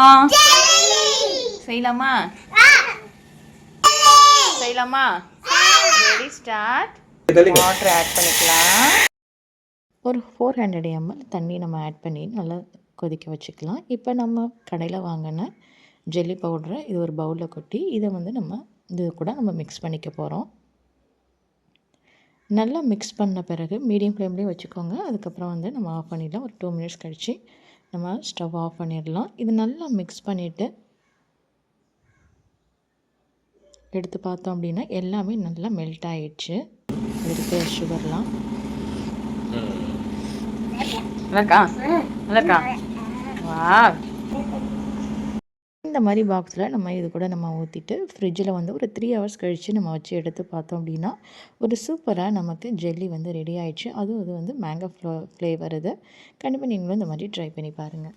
ஆ செய்யலாமா செய்யலாமா ready start. Water add பண்ணிக்கலாம். ஒரு 400 ml தண்ணி நம்ம ஆட் பண்ணி நல்லா கொதிக்க வச்சுக்கலாம். இப்போ நம்ம கடையில் வாங்கின ஜெல்லி பவுடரை இது ஒரு பவுலில் கொட்டி இதை வந்து இது கூட நம்ம மிக்ஸ் பண்ணிக்க போகிறோம். நல்லா மிக்ஸ் பண்ண பிறகு மீடியம் ஃப்ளேம்லேயே வச்சுக்கோங்க. அதுக்கப்புறம் வந்து நம்ம ஆஃப் பண்ணிடலாம். ஒரு 2 மினிட்ஸ் கழித்து நம்ம ஸ்டவ் ஆஃப் பண்ணிடலாம். இது நல்லா மிக்ஸ் பண்ணிவிட்டு எடுத்து பார்த்தோம் அப்படின்னா எல்லாமே நல்லா மெல்ட் ஆகிடுச்சு. அது இருக்கிற சுகர்லாம் வா. இந்த மாதிரி பாக்ஸில் நம்ம இது கூட நம்ம ஊற்றிட்டு ஃப்ரிட்ஜில் வந்து ஒரு 3 ஹவர்ஸ் கழித்து நம்ம வச்சு எடுத்து பார்த்தோம் அப்படின்னா ஒரு சூப்பராக நமக்கு ஜெல்லி வந்து ரெடி ஆகிடுச்சு. அதுவும் அது வந்து மேங்கோ ஃப்ளேவர். இது கண்டிப்பாக நீங்களும் இந்த மாதிரி ட்ரை பண்ணி பாருங்கள்.